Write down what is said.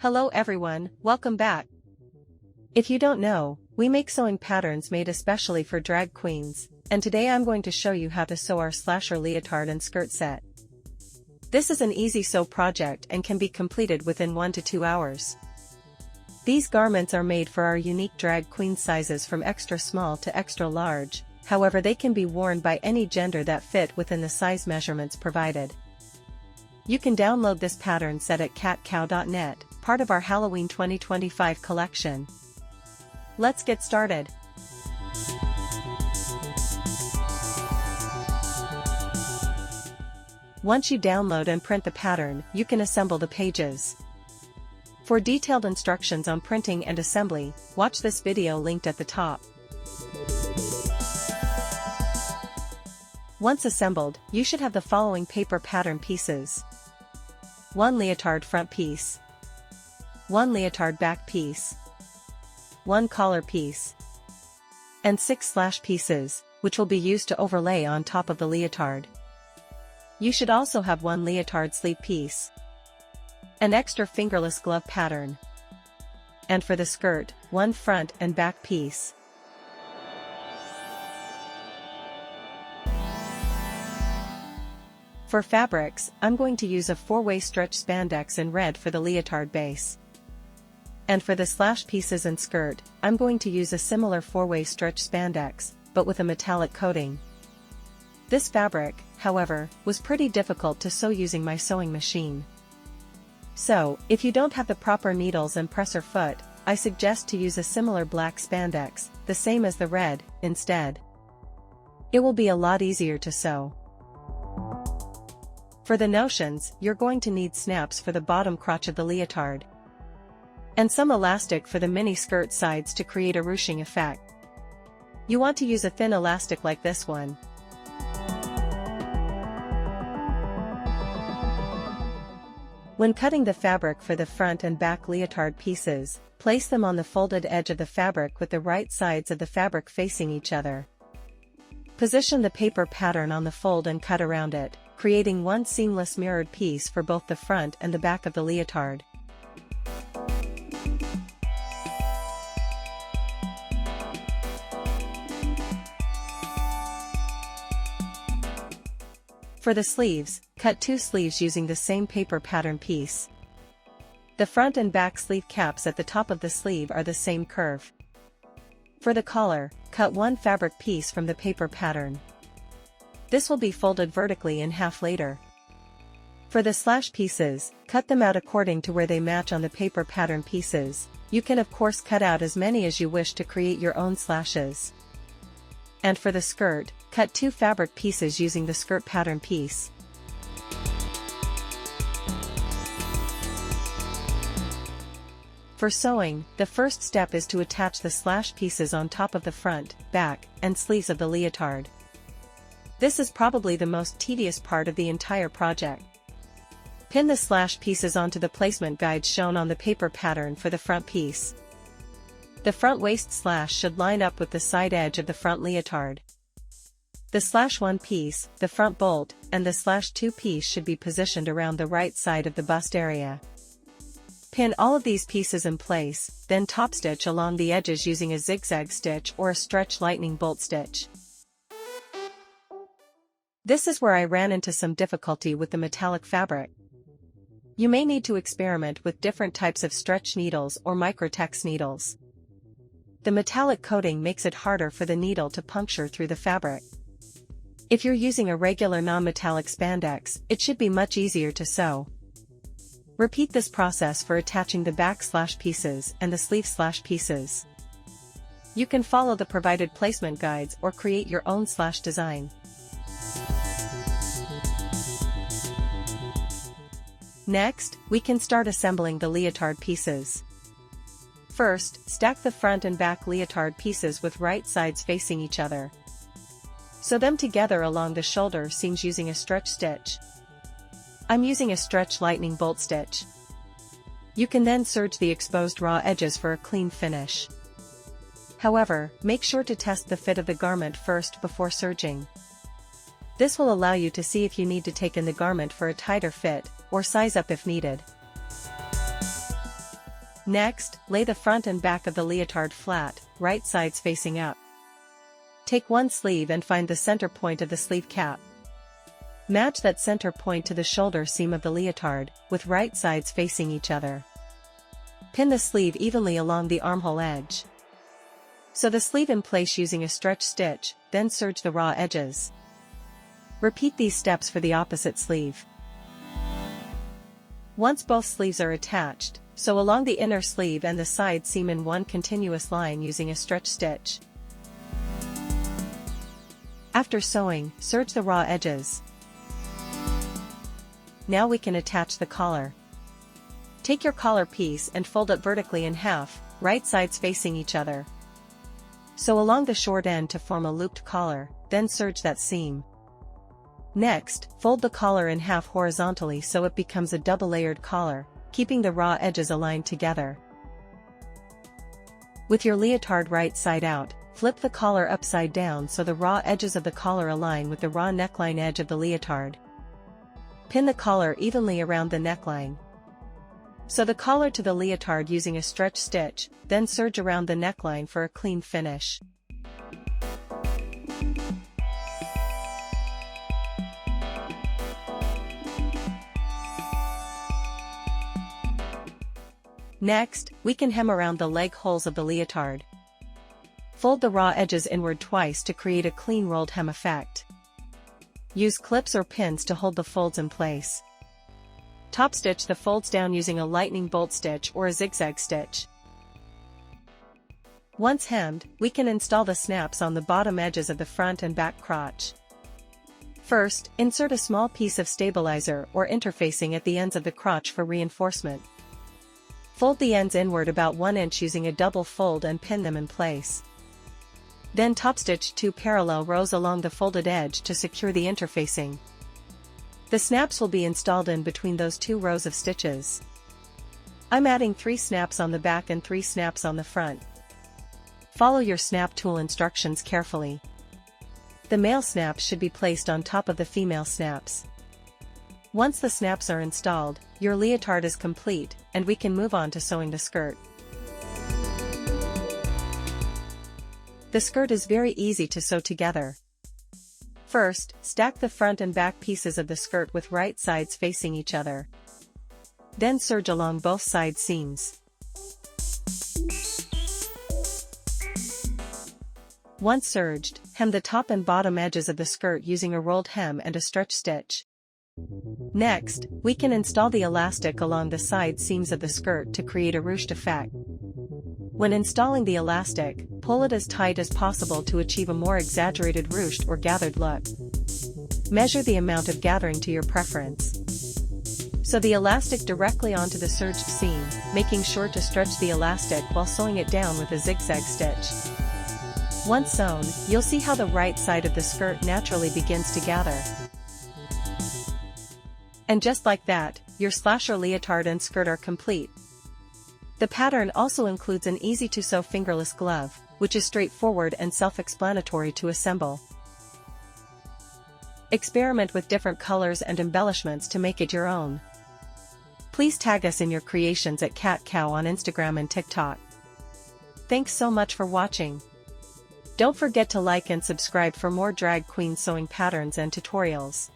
Hello everyone, welcome back. If you don't know, we make sewing patterns made especially for drag queens, and today I'm going to show you how to sew our slasher leotard and skirt set. This is an easy sew project and can be completed within 1 to 2 hours. These garments are made for our unique drag queen sizes from extra small to extra large, however they can be worn by any gender that fit within the size measurements provided. You can download this pattern set at katkow.net, part of our Halloween 2025 collection. Let's get started. Once you download and print the pattern, you can assemble the pages. For detailed instructions on printing and assembly, watch this video linked at the top. Once assembled, you should have the following paper pattern pieces: 1 leotard front piece, 1 leotard back piece, 1 collar piece, and 6 slash pieces, which will be used to overlay on top of the leotard. You should also have 1 leotard sleeve piece, an extra fingerless glove pattern, and for the skirt, 1 front and back piece. For fabrics, I'm going to use a 4-way stretch spandex in red for the leotard base. And for the slash pieces and skirt, I'm going to use a similar 4-way stretch spandex, but with a metallic coating. This fabric, however, was pretty difficult to sew using my sewing machine. So, if you don't have the proper needles and presser foot, I suggest to use a similar black spandex, the same as the red, instead. It will be a lot easier to sew. For the notions, you're going to need snaps for the bottom crotch of the leotard, and some elastic for the mini skirt sides to create a ruching effect. You want to use a thin elastic like this one. When cutting the fabric for the front and back leotard pieces, place them on the folded edge of the fabric with the right sides of the fabric facing each other. Position the paper pattern on the fold and cut around it, creating one seamless mirrored piece for both the front and the back of the leotard. For the sleeves, cut 2 sleeves using the same paper pattern piece. The front and back sleeve caps at the top of the sleeve are the same curve. For the collar, cut 1 fabric piece from the paper pattern. This will be folded vertically in half later. For the slash pieces, cut them out according to where they match on the paper pattern pieces. You can of course cut out as many as you wish to create your own slashes. And for the skirt, cut 2 fabric pieces using the skirt pattern piece. For sewing, the first step is to attach the slash pieces on top of the front, back, and sleeves of the leotard. This is probably the most tedious part of the entire project. Pin the slash pieces onto the placement guides shown on the paper pattern for the front piece. The front waist slash should line up with the side edge of the front leotard. The slash 1 piece, the front bolt, and the slash 2 piece should be positioned around the right side of the bust area. Pin all of these pieces in place, then top stitch along the edges using a zigzag stitch or a stretch lightning bolt stitch. This is where I ran into some difficulty with the metallic fabric. You may need to experiment with different types of stretch needles or microtex needles. The metallic coating makes it harder for the needle to puncture through the fabric. If you're using a regular non-metallic spandex, it should be much easier to sew. Repeat this process for attaching the back slash pieces and the sleeve slash pieces. You can follow the provided placement guides or create your own slash design. Next, we can start assembling the leotard pieces. First, stack the front and back leotard pieces with right sides facing each other. Sew them together along the shoulder seams using a stretch stitch. I'm using a stretch lightning bolt stitch. You can then serge the exposed raw edges for a clean finish. However, make sure to test the fit of the garment first before serging. This will allow you to see if you need to take in the garment for a tighter fit, or size up if needed. Next, lay the front and back of the leotard flat, right sides facing up. Take one sleeve and find the center point of the sleeve cap. Match that center point to the shoulder seam of the leotard, with right sides facing each other. Pin the sleeve evenly along the armhole edge. Sew the sleeve in place using a stretch stitch, then serge the raw edges. Repeat these steps for the opposite sleeve. Once both sleeves are attached, sew along the inner sleeve and the side seam in one continuous line using a stretch stitch. After sewing, serge the raw edges. Now we can attach the collar. Take your collar piece and fold it vertically in half, right sides facing each other. Sew along the short end to form a looped collar, then serge that seam. Next, fold the collar in half horizontally so it becomes a double-layered collar, keeping the raw edges aligned together. With your leotard right side out, flip the collar upside down so the raw edges of the collar align with the raw neckline edge of the leotard. Pin the collar evenly around the neckline. Sew the collar to the leotard using a stretch stitch, then serge around the neckline for a clean finish. Next, we can hem around the leg holes of the leotard. Fold the raw edges inward twice to create a clean rolled hem effect. Use clips or pins to hold the folds in place. Top stitch the folds down using a lightning bolt stitch or a zigzag stitch. Once hemmed, we can install the snaps on the bottom edges of the front and back crotch. First, insert a small piece of stabilizer or interfacing at the ends of the crotch for reinforcement. Fold the ends inward about 1 inch using a double fold and pin them in place. Then top stitch 2 parallel rows along the folded edge to secure the interfacing. The snaps will be installed in between those 2 rows of stitches. I'm adding 3 snaps on the back and 3 snaps on the front. Follow your snap tool instructions carefully. The male snaps should be placed on top of the female snaps. Once the snaps are installed, your leotard is complete, and we can move on to sewing the skirt. The skirt is very easy to sew together. First, stack the front and back pieces of the skirt with right sides facing each other. Then serge along both side seams. Once serged, hem the top and bottom edges of the skirt using a rolled hem and a stretch stitch. Next, we can install the elastic along the side seams of the skirt to create a ruched effect. When installing the elastic, pull it as tight as possible to achieve a more exaggerated ruched or gathered look. Measure the amount of gathering to your preference. Sew the elastic directly onto the serged seam, making sure to stretch the elastic while sewing it down with a zigzag stitch. Once sewn, you'll see how the right side of the skirt naturally begins to gather. And just like that, your slasher leotard and skirt are complete. The pattern also includes an easy-to-sew fingerless glove, which is straightforward and self-explanatory to assemble. Experiment with different colors and embellishments to make it your own. Please tag us in your creations at Katkow on Instagram and TikTok. Thanks so much for watching. Don't forget to like and subscribe for more drag queen sewing patterns and tutorials.